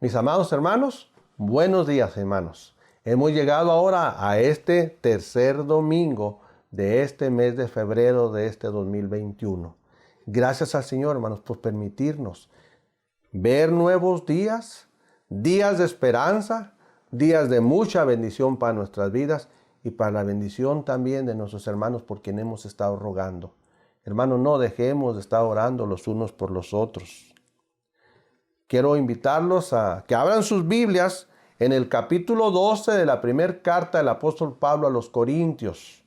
Mis amados hermanos, buenos días, hermanos. Hemos llegado ahora a este tercer domingo de este mes de febrero de este 2021. Gracias al Señor, hermanos, por permitirnos ver nuevos días, días de esperanza, días de mucha bendición para nuestras vidas y para la bendición también de nuestros hermanos por quien hemos estado rogando. Hermanos, no dejemos de estar orando los unos por los otros. Quiero invitarlos a que abran sus Biblias en el capítulo 12 de la primera carta del apóstol Pablo a los Corintios.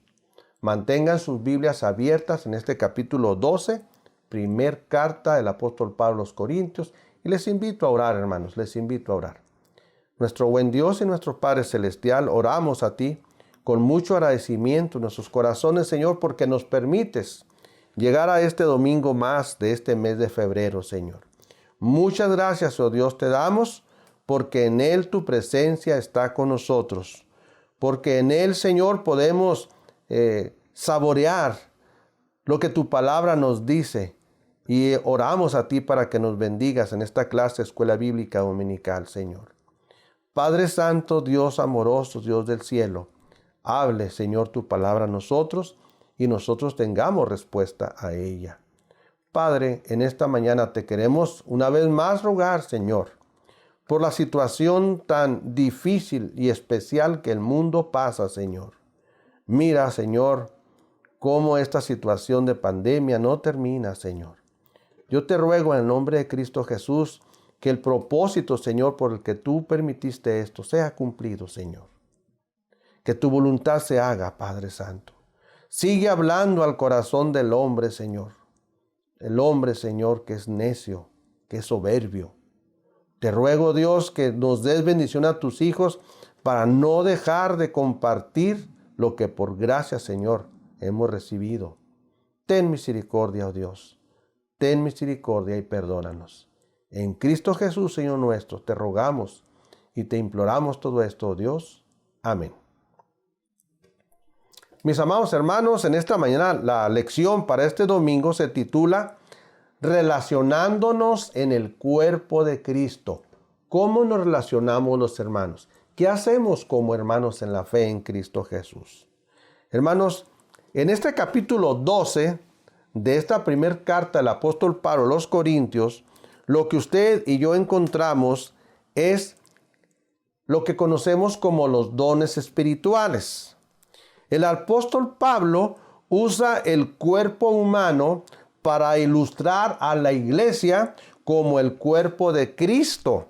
Mantengan sus Biblias abiertas en este capítulo 12, primera carta del apóstol Pablo a los Corintios. Y les invito a orar, hermanos, les invito a orar. Nuestro buen Dios y nuestro Padre Celestial, oramos a ti con mucho agradecimiento en nuestros corazones, Señor, porque nos permites llegar a este domingo más de este mes de febrero, Señor. Muchas gracias, oh Dios, te damos, porque en Él tu presencia está con nosotros. Porque en Él, Señor, podemos saborear lo que tu palabra nos dice. Y oramos a ti para que nos bendigas en esta clase de Escuela Bíblica Dominical, Señor. Padre Santo, Dios amoroso, Dios del cielo, hable, Señor, tu palabra a nosotros y nosotros tengamos respuesta a ella. Padre, en esta mañana te queremos una vez más rogar, Señor, por la situación tan difícil y especial que el mundo pasa, Señor. Mira, Señor, cómo esta situación de pandemia no termina, Señor. Yo te ruego en el nombre de Cristo Jesús que el propósito, Señor, por el que tú permitiste esto sea cumplido, Señor. Que tu voluntad se haga, Padre Santo. Sigue hablando al corazón del hombre, Señor. El hombre, Señor, que es necio, que es soberbio. Te ruego, Dios, que nos des bendición a tus hijos para no dejar de compartir lo que por gracia, Señor, hemos recibido. Ten misericordia, oh Dios. Ten misericordia y perdónanos. En Cristo Jesús, Señor nuestro, te rogamos y te imploramos todo esto, oh Dios. Amén. Mis amados hermanos, en esta mañana la lección para este domingo se titula Relacionándonos en el cuerpo de Cristo. ¿Cómo nos relacionamos los hermanos? ¿Qué hacemos como hermanos en la fe en Cristo Jesús? Hermanos, en este capítulo 12 de esta primera carta del apóstol Pablo a los Corintios, lo que usted y yo encontramos es lo que conocemos como los dones espirituales. El apóstol Pablo usa el cuerpo humano para ilustrar a la iglesia como el cuerpo de Cristo.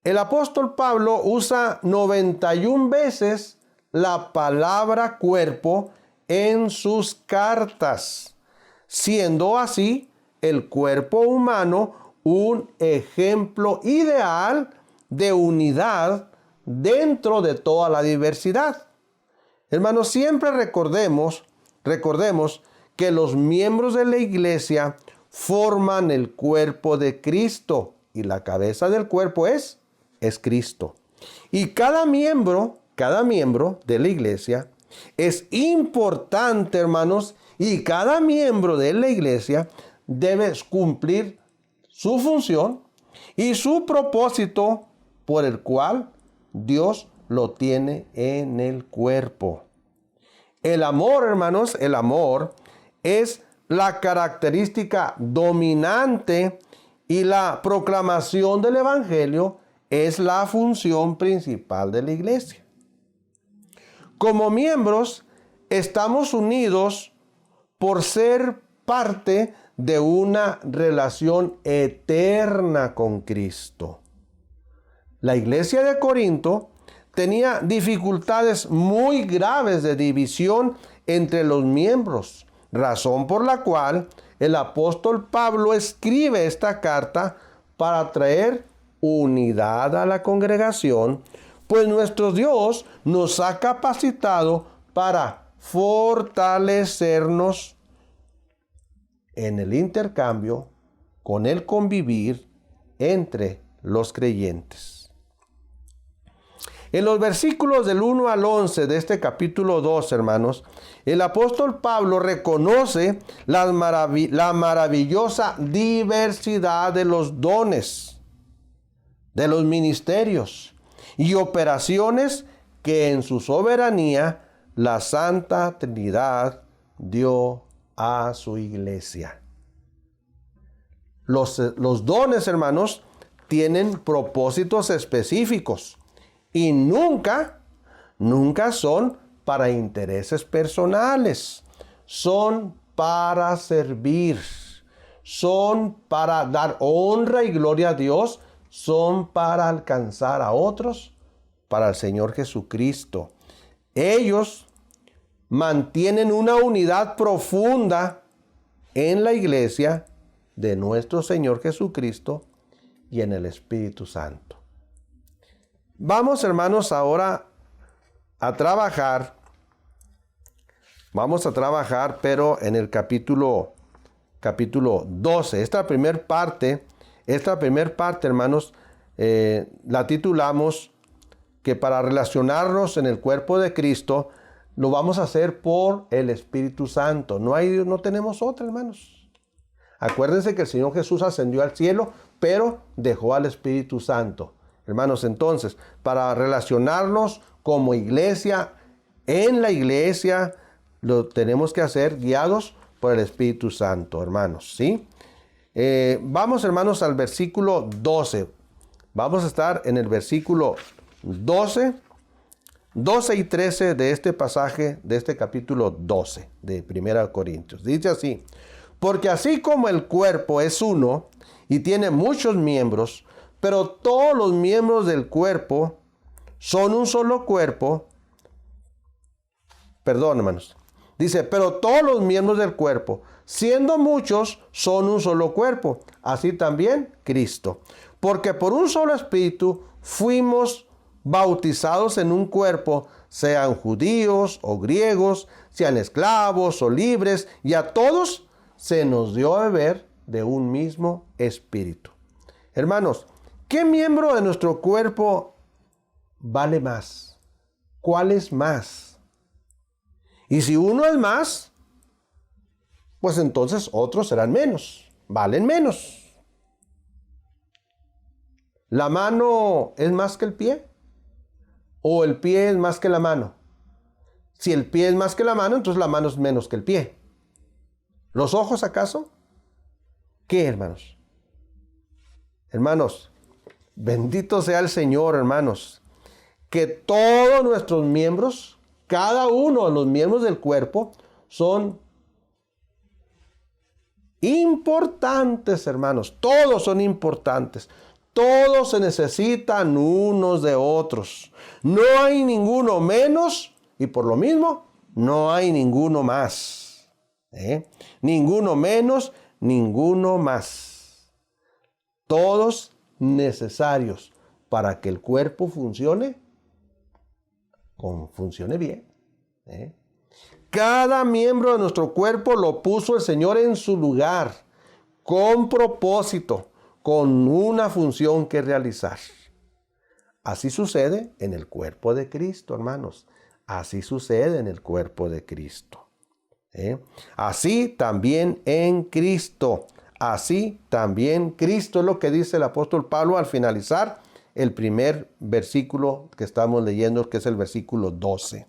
El apóstol Pablo usa 91 veces la palabra cuerpo en sus cartas, siendo así el cuerpo humano un ejemplo ideal de unidad dentro de toda la diversidad. Hermanos, siempre recordemos que los miembros de la iglesia forman el cuerpo de Cristo y la cabeza del cuerpo es Cristo. Y cada miembro de la iglesia es importante, hermanos, y cada miembro de la iglesia debe cumplir su función y su propósito por el cual Dios lo tiene en el cuerpo. El amor, hermanos, el amor es la característica dominante y la proclamación del evangelio es la función principal de la iglesia. Como miembros, estamos unidos por ser parte de una relación eterna con Cristo. La iglesia de Corinto tenía dificultades muy graves de división entre los miembros, razón por la cual el apóstol Pablo escribe esta carta para traer unidad a la congregación, pues nuestro Dios nos ha capacitado para fortalecernos en el intercambio, con el convivir entre los creyentes. En los versículos del 1 al 11 de este capítulo 2, hermanos, el apóstol Pablo reconoce la maravillosa diversidad de los dones. de los ministerios y operaciones que en su soberanía la Santa Trinidad dio a su iglesia. Los dones, hermanos, tienen propósitos específicos y nunca son para intereses personales. Son para servir, son para dar honra y gloria a Dios, son para alcanzar a otros para el Señor Jesucristo. Ellos mantienen una unidad profunda en la iglesia de nuestro Señor Jesucristo y en el Espíritu Santo. Vamos, hermanos, ahora a trabajar. Vamos a trabajar, pero en el capítulo 12. Esta primera parte, hermanos, la titulamos que para relacionarnos en el cuerpo de Cristo, lo vamos a hacer por el Espíritu Santo. No tenemos otra, hermanos. Acuérdense que el Señor Jesús ascendió al cielo, pero dejó al Espíritu Santo. Hermanos, entonces, para relacionarnos como iglesia, en la iglesia, lo tenemos que hacer guiados por el Espíritu Santo, hermanos, ¿sí? Vamos, hermanos, al versículo 12. Vamos a estar en el versículo 12 y 13 de este pasaje, de este capítulo 12 de 1 Corintios. Dice así: porque así como el cuerpo es uno y tiene muchos miembros, pero todos los miembros del cuerpo son un solo cuerpo. Perdón, hermanos. Dice, pero todos los miembros del cuerpo, siendo muchos, son un solo cuerpo. Así también Cristo. Porque por un solo espíritu fuimos bautizados en un cuerpo, sean judíos o griegos, sean esclavos o libres, y a todos se nos dio a beber de un mismo espíritu. Hermanos, ¿qué miembro de nuestro cuerpo vale más? ¿Cuál es más? Y si uno es más, pues entonces otros serán menos, valen menos. ¿La mano es más que el pie? ¿O el pie es más que la mano? Si el pie es más que la mano, entonces la mano es menos que el pie. ¿Los ojos acaso? ¿Qué, hermanos? Hermanos, bendito sea el Señor, hermanos, que todos nuestros miembros, cada uno de los miembros del cuerpo, son importantes, hermanos. Todos son importantes. Todos se necesitan unos de otros. No hay ninguno menos y por lo mismo no hay ninguno más. Ninguno menos, ninguno más. Todos necesarios para que el cuerpo funcione bien. Cada miembro de nuestro cuerpo lo puso el Señor en su lugar, con propósito, con una función que realizar. Así sucede en el cuerpo de Cristo, hermanos. Así sucede en el cuerpo de Cristo. Así también en Cristo. Así también Cristo, es lo que dice el apóstol Pablo al finalizar el primer versículo que estamos leyendo, que es el versículo 12.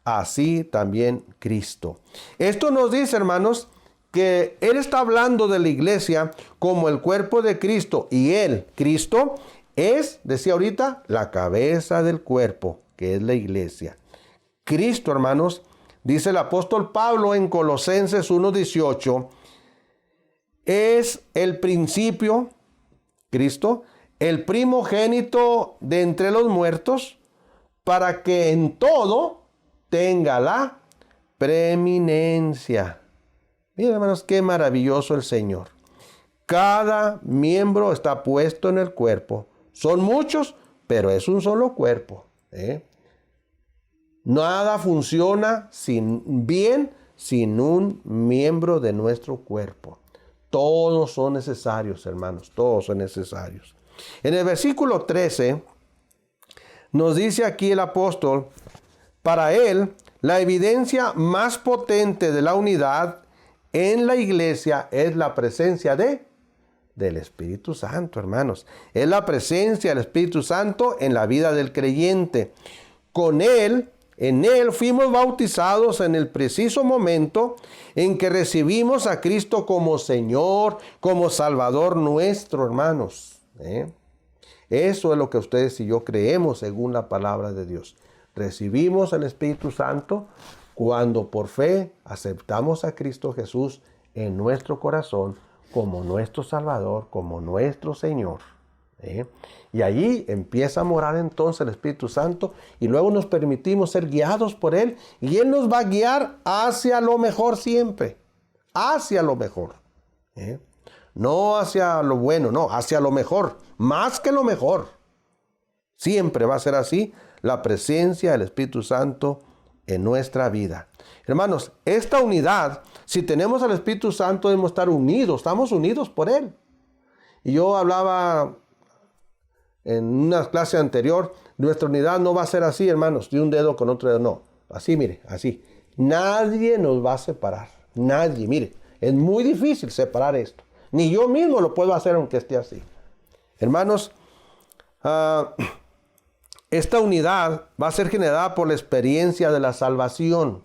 Así también Cristo. Esto nos dice, hermanos, que Él está hablando de la iglesia como el cuerpo de Cristo. Y Él, Cristo, es, decía ahorita, la cabeza del cuerpo, que es la iglesia. Cristo, hermanos, dice el apóstol Pablo en Colosenses 1:18, es el principio, Cristo, el primogénito de entre los muertos, para que en todo tenga la preeminencia. Miren, hermanos, qué maravilloso el Señor. Cada miembro está puesto en el cuerpo. Son muchos, pero es un solo cuerpo. Nada funciona bien sin un miembro de nuestro cuerpo. Todos son necesarios, hermanos, todos son necesarios. En el versículo 13 nos dice aquí el apóstol, para él la evidencia más potente de la unidad en la iglesia es la presencia de del Espíritu Santo, hermanos. Es la presencia del Espíritu Santo en la vida del creyente. Con Él, en Él fuimos bautizados en el preciso momento en que recibimos a Cristo como Señor, como Salvador nuestro, hermanos. Eso es lo que ustedes y yo creemos según la palabra de Dios. Recibimos el Espíritu Santo cuando por fe aceptamos a Cristo Jesús en nuestro corazón como nuestro Salvador, como nuestro Señor. Y allí empieza a morar entonces el Espíritu Santo y luego nos permitimos ser guiados por Él y Él nos va a guiar hacia lo mejor siempre, hacia lo mejor. No hacia lo bueno, no, hacia lo mejor, más que lo mejor. Siempre va a ser así la presencia del Espíritu Santo en nuestra vida. Hermanos, esta unidad, si tenemos al Espíritu Santo, debemos estar unidos, estamos unidos por Él. Y yo hablaba en una clase anterior, nuestra unidad no va a ser así, hermanos, de un dedo con otro dedo, no. Así, mire, así. Nadie nos va a separar, nadie, mire, es muy difícil separar esto. Ni yo mismo lo puedo hacer aunque esté así. Hermanos, esta unidad va a ser generada por la experiencia de la salvación.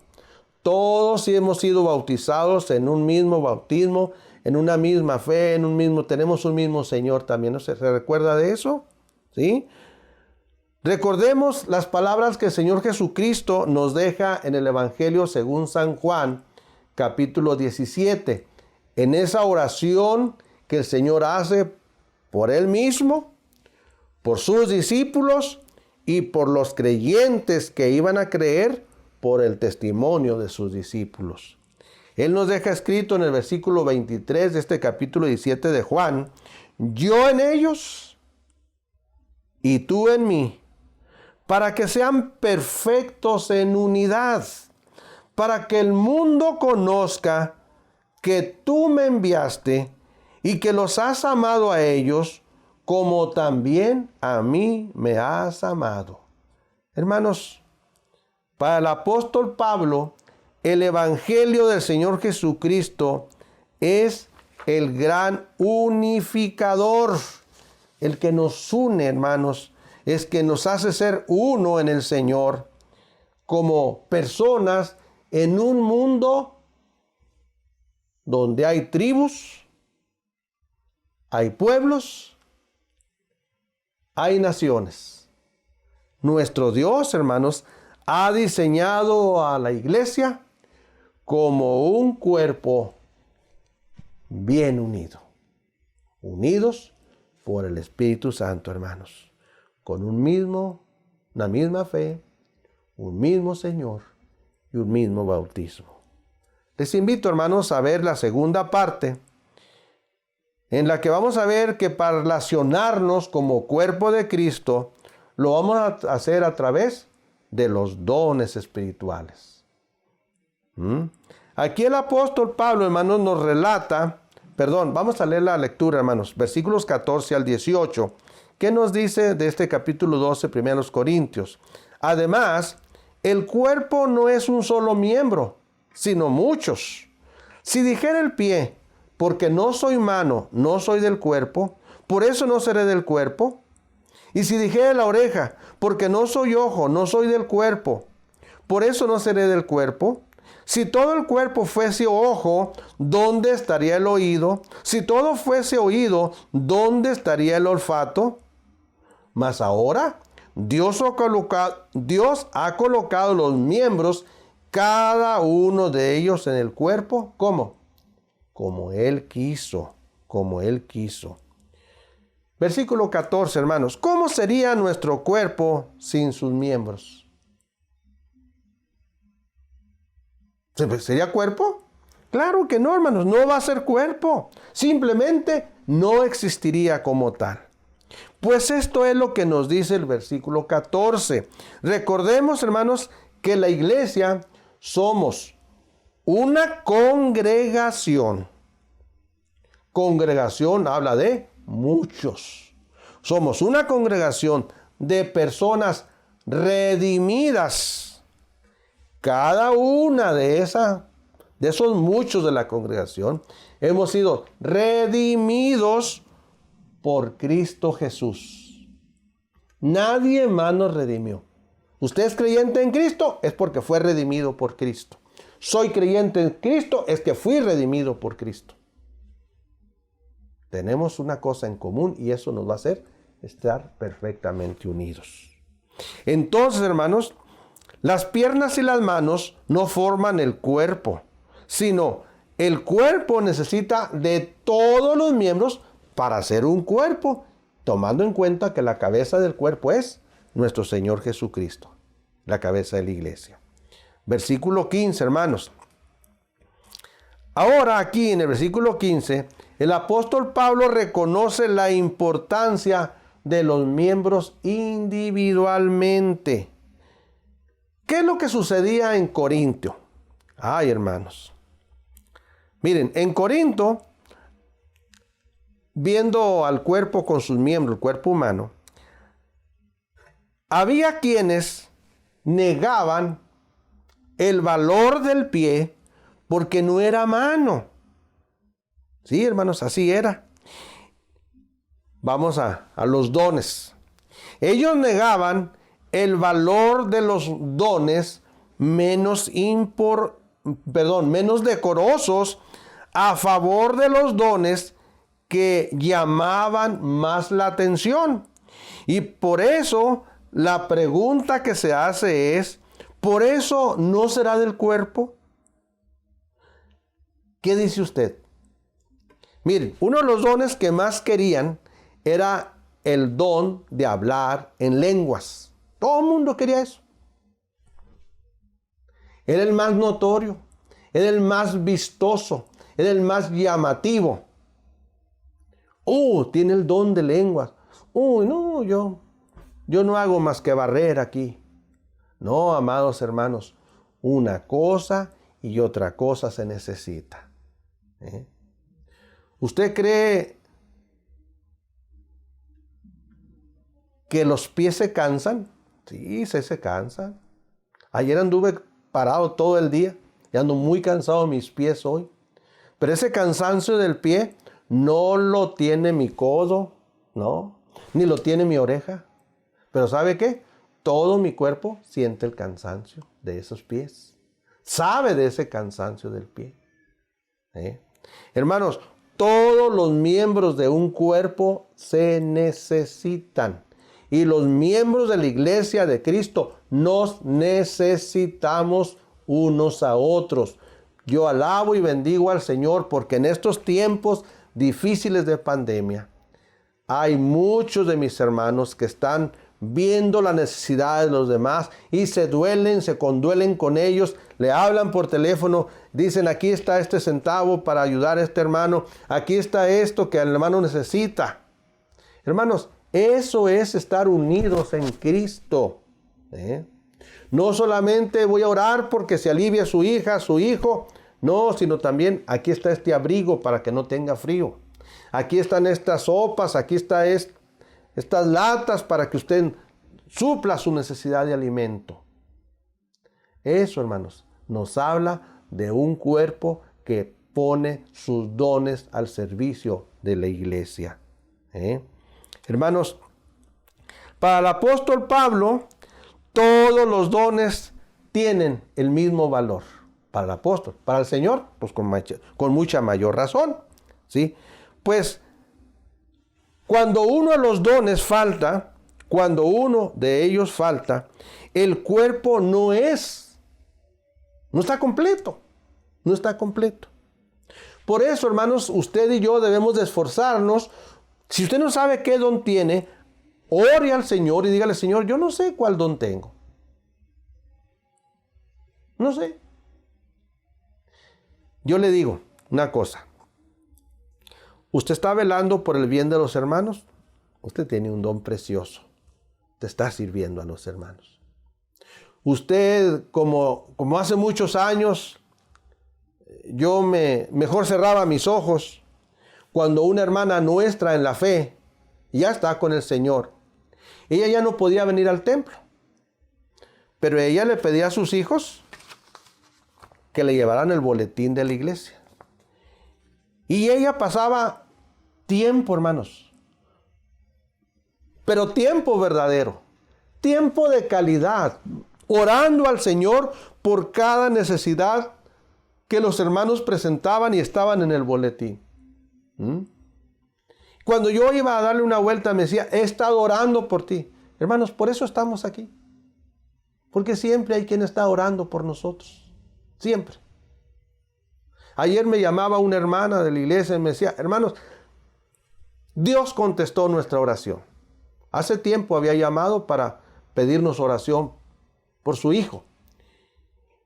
Todos hemos sido bautizados en un mismo bautismo, en una misma fe, tenemos un mismo Señor también. ¿No se recuerda de eso? ¿Sí? Recordemos las palabras que el Señor Jesucristo nos deja en el Evangelio según San Juan, capítulo 17. En esa oración que el Señor hace por Él mismo, por sus discípulos y por los creyentes que iban a creer por el testimonio de sus discípulos. Él nos deja escrito en el versículo 23 de este capítulo 17 de Juan: yo en ellos y tú en mí, para que sean perfectos en unidad, para que el mundo conozca que tú me enviaste y que los has amado a ellos como también a mí me has amado. Hermanos, para el apóstol Pablo, el Evangelio del Señor Jesucristo es el gran unificador. El que nos une, hermanos, es que nos hace ser uno en el Señor como personas en un mundo donde hay tribus, hay pueblos, hay naciones. Nuestro Dios, hermanos, ha diseñado a la iglesia como un cuerpo bien unido, unidos por el Espíritu Santo, hermanos, con una misma fe, un mismo Señor y un mismo bautismo. Les invito, hermanos, a ver la segunda parte, en la que vamos a ver que para relacionarnos como cuerpo de Cristo, lo vamos a hacer a través de los dones espirituales. Aquí el apóstol Pablo, hermanos, nos relata, vamos a leer la lectura, hermanos, versículos 14 al 18. ¿Qué nos dice de este capítulo 12, 1 Corintios? Además, el cuerpo no es un solo miembro, sino muchos. Si dijera el pie, porque no soy mano, no soy del cuerpo, por eso no seré del cuerpo. Y si dijera la oreja, porque no soy ojo, no soy del cuerpo, por eso no seré del cuerpo. Si todo el cuerpo fuese ojo, ¿dónde estaría el oído? Si todo fuese oído, ¿dónde estaría el olfato? Mas ahora Dios ha colocado los miembros, cada uno de ellos en el cuerpo. ¿Cómo? Como Él quiso, como Él quiso. Versículo 14, hermanos. ¿Cómo sería nuestro cuerpo sin sus miembros? ¿Sería cuerpo? Claro que no, hermanos, no va a ser cuerpo. Simplemente no existiría como tal. Pues esto es lo que nos dice el versículo 14. Recordemos, hermanos, que la iglesia somos una congregación. Congregación habla de muchos. Somos una congregación de personas redimidas. Cada una de de esos muchos de la congregación, hemos sido redimidos por Cristo Jesús. Nadie más nos redimió. Usted es creyente en Cristo, es porque fue redimido por Cristo. Soy creyente en Cristo, es que fui redimido por Cristo. Tenemos una cosa en común y eso nos va a hacer estar perfectamente unidos. Entonces, hermanos, las piernas y las manos no forman el cuerpo, sino el cuerpo necesita de todos los miembros para ser un cuerpo, tomando en cuenta que la cabeza del cuerpo es nuestro Señor Jesucristo, la cabeza de la iglesia. Versículo 15, hermanos. Ahora aquí en el versículo 15, el apóstol Pablo reconoce la importancia de los miembros individualmente. ¿Qué es lo que sucedía en Corinto? Ay, hermanos. Miren, en Corinto, viendo al cuerpo con sus miembros, el cuerpo humano, había quienes negaban el valor del pie porque no era mano. Sí, hermanos, así era. Vamos a los dones. Ellos negaban el valor de los dones menos decorosos a favor de los dones que llamaban más la atención. Y por eso la pregunta que se hace es, ¿por eso no será del cuerpo? ¿Qué dice usted? Miren, uno de los dones que más querían era el don de hablar en lenguas. Todo el mundo quería eso. Era el más notorio, era el más vistoso, era el más llamativo. Tiene el don de lenguas. No, yo no hago más que barrer aquí. No, amados hermanos, una cosa y otra cosa se necesita. ¿Usted cree que los pies se cansan? Sí, se cansan. Ayer anduve parado todo el día y ando muy cansado de mis pies hoy. Pero ese cansancio del pie no lo tiene mi codo, no, ni lo tiene mi oreja. Pero ¿sabe qué? Todo mi cuerpo siente el cansancio de esos pies. Sabe de ese cansancio del pie. Hermanos, todos los miembros de un cuerpo se necesitan. Y los miembros de la iglesia de Cristo nos necesitamos unos a otros. Yo alabo y bendigo al Señor porque en estos tiempos difíciles de pandemia hay muchos de mis hermanos que están viendo la necesidad de los demás y se duelen, se conduelen con ellos, le hablan por teléfono, dicen aquí está este centavo para ayudar a este hermano, aquí está esto que el hermano necesita. Hermanos, eso es estar unidos en Cristo. No solamente voy a orar porque se alivie su hija, su hijo, no, sino también aquí está este abrigo para que no tenga frío. Aquí están estas sopas, aquí está estas latas para que usted supla su necesidad de alimento. Eso, hermanos, nos habla de un cuerpo que pone sus dones al servicio de la iglesia. Hermanos, para el apóstol Pablo, todos los dones tienen el mismo valor. Para el apóstol, para el Señor, pues con mucha mayor razón. ¿Sí? Pues cuando uno de los dones falta, cuando uno de ellos falta, el cuerpo no está completo. No está completo. Por eso, hermanos, usted y yo debemos de esforzarnos. Si usted no sabe qué don tiene, ore al Señor y dígale, Señor, yo no sé cuál don tengo. No sé. Yo le digo una cosa. ¿Usted está velando por el bien de los hermanos? Usted tiene un don precioso. Te está sirviendo a los hermanos. Usted, como hace muchos años, yo mejor cerraba mis ojos cuando una hermana nuestra en la fe ya está con el Señor. Ella ya no podía venir al templo. Pero ella le pedía a sus hijos que le llevaran el boletín de la iglesia. Y ella pasaba tiempo, hermanos, pero tiempo verdadero, tiempo de calidad, orando al Señor por cada necesidad que los hermanos presentaban y estaban en el boletín. Cuando yo iba a darle una vuelta, me decía, he estado orando por ti. Hermanos, por eso estamos aquí. Porque siempre hay quien está orando por nosotros. Siempre. Ayer me llamaba una hermana de la iglesia y me decía, hermanos, Dios contestó nuestra oración. Hace tiempo había llamado para pedirnos oración por su hijo.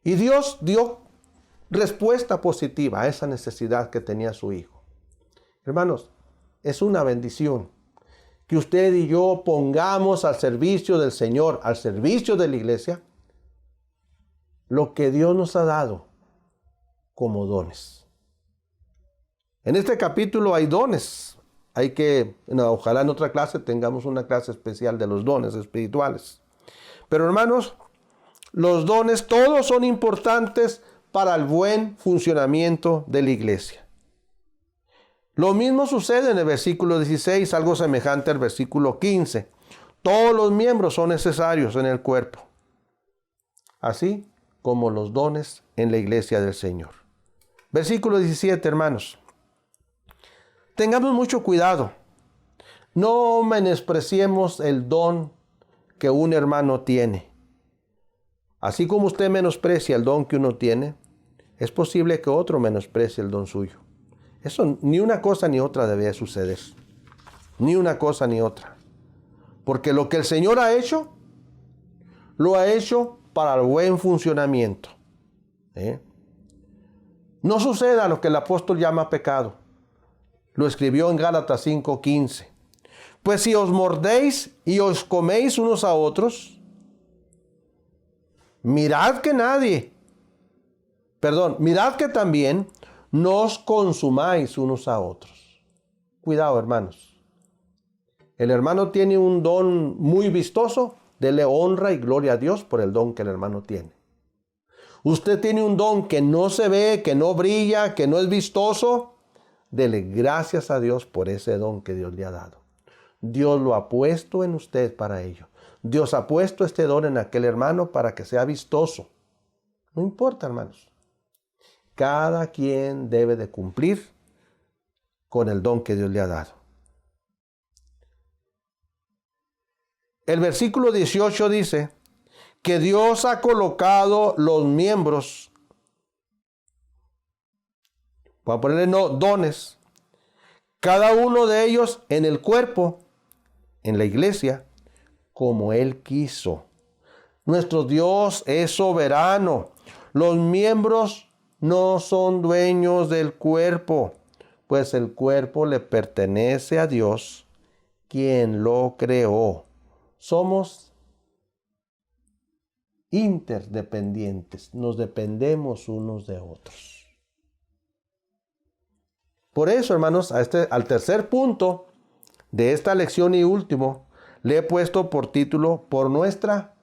Y Dios dio respuesta positiva a esa necesidad que tenía su hijo. Hermanos, es una bendición que usted y yo pongamos al servicio del Señor, al servicio de la iglesia, lo que Dios nos ha dado como dones. En este capítulo hay dones. Ojalá en otra clase tengamos una clase especial de los dones espirituales. Pero hermanos, los dones todos son importantes para el buen funcionamiento de la iglesia. Lo mismo sucede en el versículo 16, algo semejante al versículo 15. Todos los miembros son necesarios en el cuerpo, así como los dones en la iglesia del Señor. Versículo 17, hermanos. Tengamos mucho cuidado. No menospreciemos el don que un hermano tiene. Así como usted menosprecia el don que uno tiene, es posible que otro menosprecie el don suyo. Eso ni una cosa ni otra debe suceder. Ni una cosa ni otra. Porque lo que el Señor ha hecho, lo ha hecho para el buen funcionamiento. No suceda lo que el apóstol llama pecado. Lo escribió en Gálatas 5:15. Pues si os mordéis y os coméis unos a otros, mirad que también no os consumáis unos a otros. Cuidado, hermanos. El hermano tiene un don muy vistoso, dele honra y gloria a Dios por el don que el hermano tiene. Usted tiene un don que no se ve, que no brilla, que no es vistoso, dele gracias a Dios por ese don que Dios le ha dado. Dios lo ha puesto en usted para ello. Dios ha puesto este don en aquel hermano para que sea vistoso. No importa, hermanos. Cada quien debe de cumplir con el don que Dios le ha dado. El versículo 18 dice que Dios ha colocado los miembros, voy a ponerle dones, cada uno de ellos en el cuerpo, en la iglesia, como Él quiso. Nuestro Dios es soberano. Los miembros no son dueños del cuerpo, pues el cuerpo le pertenece a Dios, quien lo creó. Somos interdependientes, nos dependemos unos de otros. Por eso, hermanos, al tercer punto de esta lección y último, le he puesto por título, por nuestra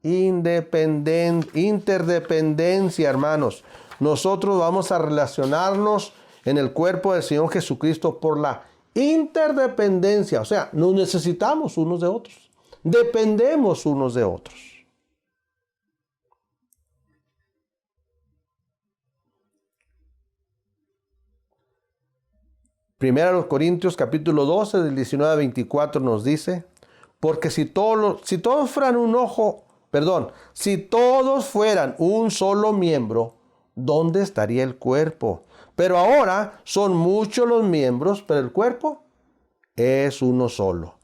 interdependencia, hermanos. Nosotros vamos a relacionarnos en el cuerpo del Señor Jesucristo por la interdependencia. O sea, nos necesitamos unos de otros. Dependemos unos de otros. Primera a los Corintios capítulo 12 del 19 a 24 nos dice, porque si todos fueran si todos fueran un solo miembro, ¿dónde estaría el cuerpo? Pero ahora son muchos los miembros, pero el cuerpo es uno solo.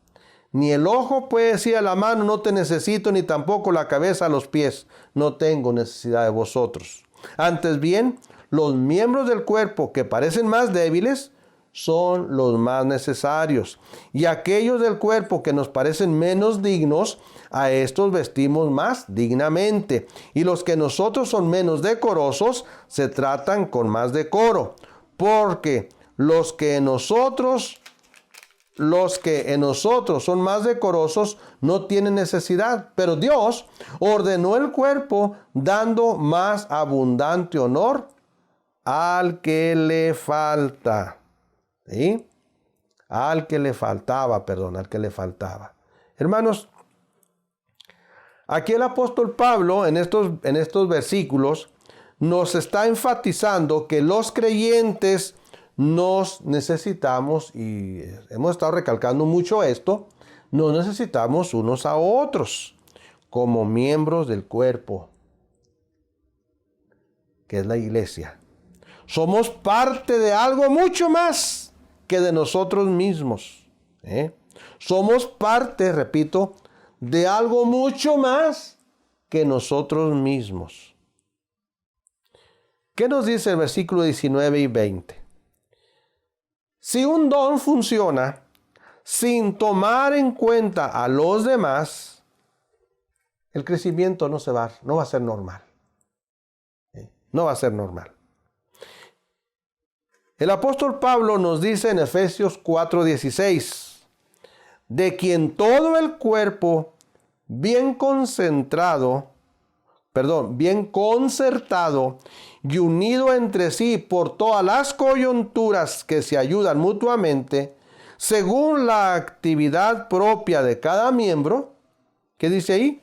Ni el ojo puede decir a la mano, no te necesito, ni tampoco la cabeza a los pies, no tengo necesidad de vosotros. Antes bien, los miembros del cuerpo que parecen más débiles son los más necesarios. Y aquellos del cuerpo que nos parecen menos dignos, a estos vestimos más dignamente. Y los que nosotros son menos decorosos, se tratan con más decoro. Porque los que nosotros los que en nosotros son más decorosos no tienen necesidad, pero Dios ordenó el cuerpo dando más abundante honor al que le falta. ¿Sí? Al que le faltaba. Hermanos, aquí el apóstol Pablo en estos versículos nos está enfatizando que los creyentes nos necesitamos, y hemos estado recalcando mucho esto, nos necesitamos unos a otros como miembros del cuerpo, que es la iglesia. Somos parte de algo mucho más que de nosotros mismos. Somos parte, repito, de algo mucho más que nosotros mismos. ¿Qué nos dice el versículo 19 y 20? Si un don funciona sin tomar en cuenta a los demás, el crecimiento no va a ser normal. No va a ser normal. El apóstol Pablo nos dice en Efesios 4:16, de quien todo el cuerpo bien concertado y unido entre sí por todas las coyunturas que se ayudan mutuamente, según la actividad propia de cada miembro, ¿qué dice ahí?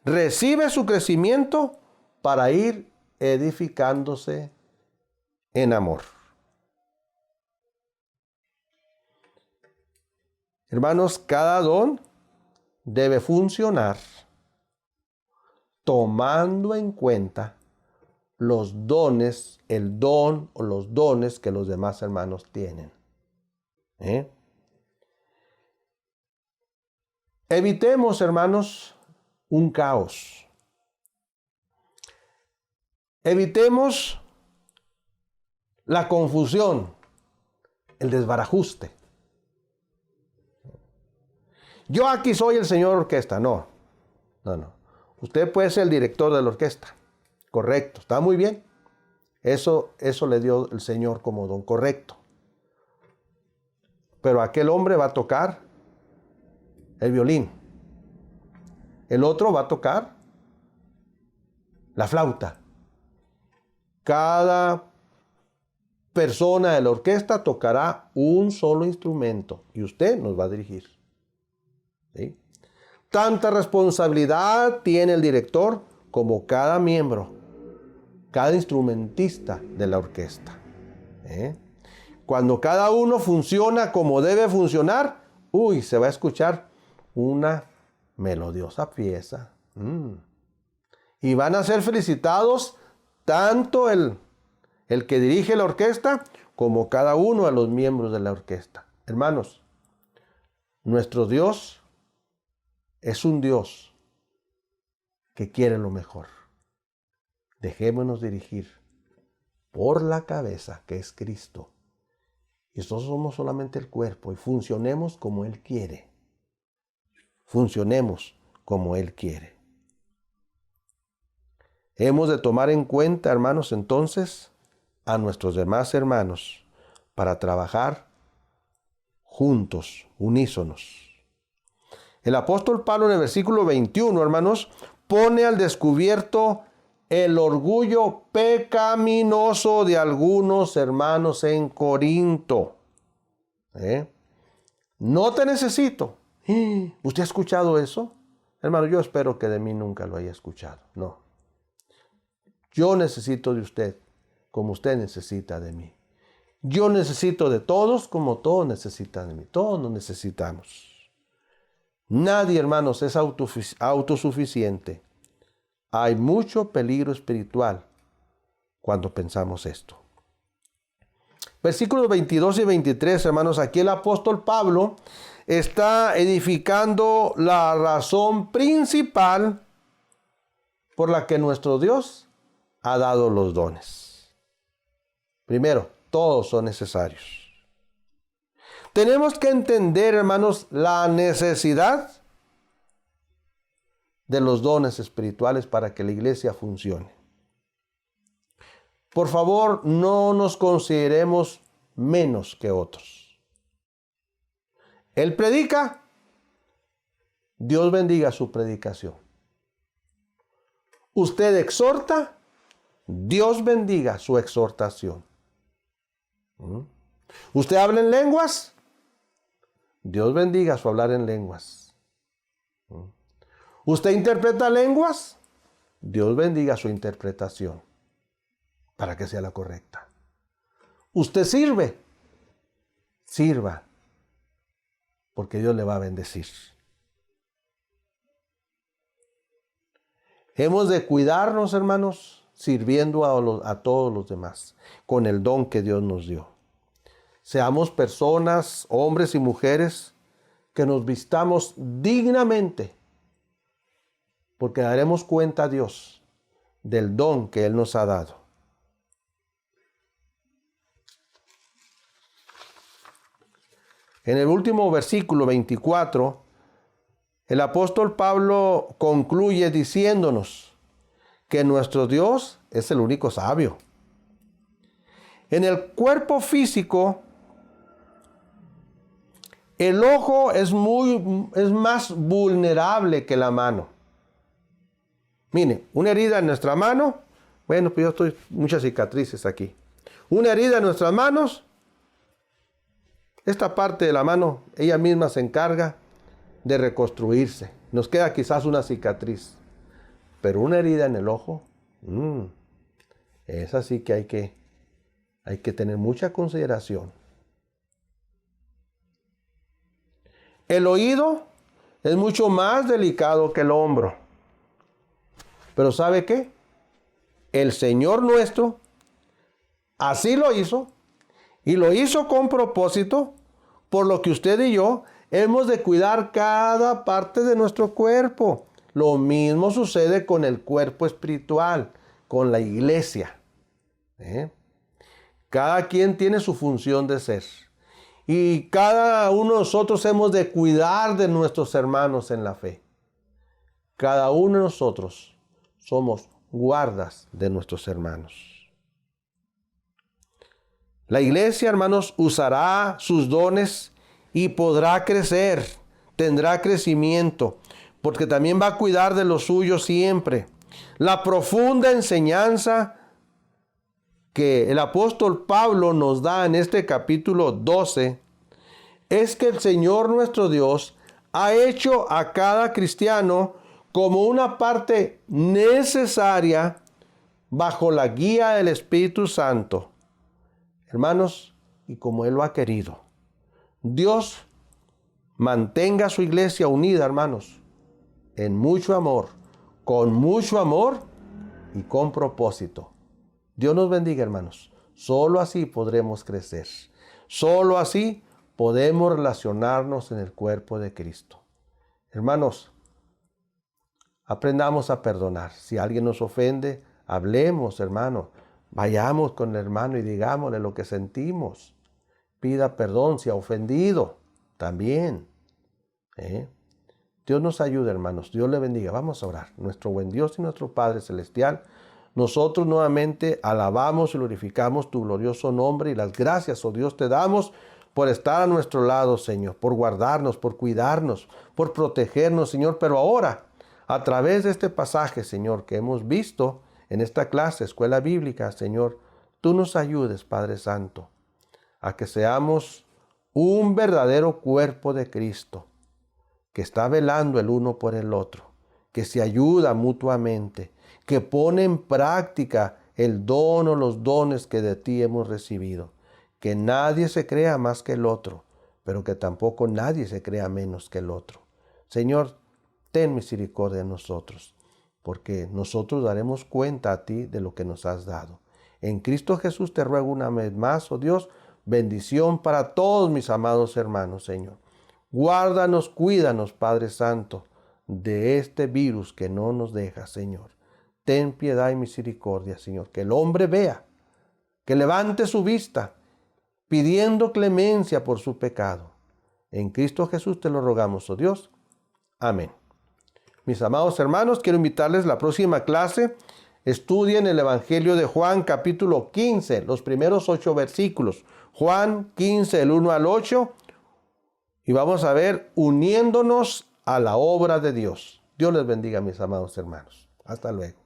Recibe su crecimiento para ir edificándose en amor. Hermanos, cada don debe funcionar tomando en cuenta los dones, el don o los dones que los demás hermanos tienen. Evitemos, hermanos, un caos. Evitemos la confusión, el desbarajuste. Yo aquí soy el señor orquesta. No. Usted puede ser el director de la orquesta. Correcto, está muy bien. Eso le dio el Señor como don, correcto. Pero aquel hombre va a tocar el violín. El otro va a tocar la flauta. Cada persona de la orquesta tocará un solo instrumento y usted nos va a dirigir. ¿Sí? Tanta responsabilidad tiene el director como cada miembro, cada instrumentista de la orquesta. Cuando cada uno funciona como debe funcionar, se va a escuchar una melodiosa pieza. Y van a ser felicitados tanto el que dirige la orquesta como cada uno de los miembros de la orquesta. Hermanos, nuestro Dios es un Dios que quiere lo mejor. Dejémonos dirigir por la cabeza, que es Cristo. Y nosotros somos solamente el cuerpo y funcionemos como Él quiere. Funcionemos como Él quiere. Hemos de tomar en cuenta, hermanos, entonces, a nuestros demás hermanos para trabajar juntos, unísonos. El apóstol Pablo en el versículo 21, hermanos, pone al descubierto el orgullo pecaminoso de algunos hermanos en Corinto. No te necesito. ¿Usted ha escuchado eso? Hermano, yo espero que de mí nunca lo haya escuchado. No. Yo necesito de usted como usted necesita de mí. Yo necesito de todos como todos necesitan de mí. Todos nos necesitamos. Nadie, hermanos, es autosuficiente. Hay mucho peligro espiritual cuando pensamos esto. Versículos 22 y 23, hermanos, aquí el apóstol Pablo está edificando la razón principal por la que nuestro Dios ha dado los dones. Primero, todos son necesarios. Tenemos que entender, hermanos, la necesidad de los dones espirituales para que la iglesia funcione. Por favor, no nos consideremos menos que otros. Él predica, Dios bendiga su predicación. Usted exhorta, Dios bendiga su exhortación. Usted habla en lenguas, Dios bendiga su hablar en lenguas. Usted interpreta lenguas, Dios bendiga su interpretación para que sea la correcta. Usted sirve, sirva, porque Dios le va a bendecir. Hemos de cuidarnos, hermanos, sirviendo a todos los demás, con el don que Dios nos dio. Seamos personas, hombres y mujeres, que nos vistamos dignamente, porque daremos cuenta a Dios del don que Él nos ha dado. En el último versículo 24, el apóstol Pablo concluye diciéndonos que nuestro Dios es el único sabio. En el cuerpo físico, el ojo es más vulnerable que la mano. Mire, una herida en nuestra mano, bueno, pues yo estoy muchas cicatrices aquí. Una herida en nuestras manos, esta parte de la mano, ella misma se encarga de reconstruirse. Nos queda quizás una cicatriz, pero una herida en el ojo, esa sí que hay que tener mucha consideración. El oído es mucho más delicado que el hombro. Pero ¿sabe qué? El Señor nuestro así lo hizo, y lo hizo con propósito, por lo que usted y yo hemos de cuidar cada parte de nuestro cuerpo. Lo mismo sucede con el cuerpo espiritual, con la iglesia. Cada quien tiene su función de ser. Y cada uno de nosotros hemos de cuidar de nuestros hermanos en la fe. Cada uno de nosotros somos guardas de nuestros hermanos. La iglesia, hermanos, usará sus dones y podrá crecer, tendrá crecimiento, porque también va a cuidar de los suyos siempre. La profunda enseñanza que el apóstol Pablo nos da en este capítulo 12 es que el Señor nuestro Dios ha hecho a cada cristiano como una parte necesaria bajo la guía del Espíritu Santo. Hermanos, y como Él lo ha querido. Dios mantenga a su iglesia unida, hermanos, en mucho amor, con mucho amor y con propósito. Dios nos bendiga, hermanos. Solo así podremos crecer. Solo así podemos relacionarnos en el cuerpo de Cristo. Hermanos, aprendamos a perdonar. Si alguien nos ofende, hablemos, hermano. Vayamos con el hermano y digámosle lo que sentimos. Pida perdón si ha ofendido también. Dios nos ayude, hermanos. Dios le bendiga. Vamos a orar. Nuestro buen Dios y nuestro Padre Celestial, nosotros nuevamente alabamos y glorificamos tu glorioso nombre y las gracias, oh Dios, te damos por estar a nuestro lado, Señor, por guardarnos, por cuidarnos, por protegernos, Señor. Pero ahora, a través de este pasaje, Señor, que hemos visto en esta clase, escuela bíblica, Señor, tú nos ayudes, Padre Santo, a que seamos un verdadero cuerpo de Cristo, que está velando el uno por el otro, que se ayuda mutuamente, que pone en práctica el don o los dones que de ti hemos recibido, que nadie se crea más que el otro, pero que tampoco nadie se crea menos que el otro. Señor, ten misericordia de nosotros, porque nosotros daremos cuenta a ti de lo que nos has dado. En Cristo Jesús te ruego una vez más, oh Dios, bendición para todos mis amados hermanos, Señor. Guárdanos, cuídanos, Padre Santo, de este virus que no nos deja, Señor. Ten piedad y misericordia, Señor, que el hombre vea, que levante su vista, pidiendo clemencia por su pecado. En Cristo Jesús te lo rogamos, oh Dios. Amén. Mis amados hermanos, quiero invitarles a la próxima clase. Estudien el Evangelio de Juan, capítulo 15, los primeros 8 versículos. Juan 15, el 1 al 8. Y vamos a ver uniéndonos a la obra de Dios. Dios les bendiga, mis amados hermanos. Hasta luego.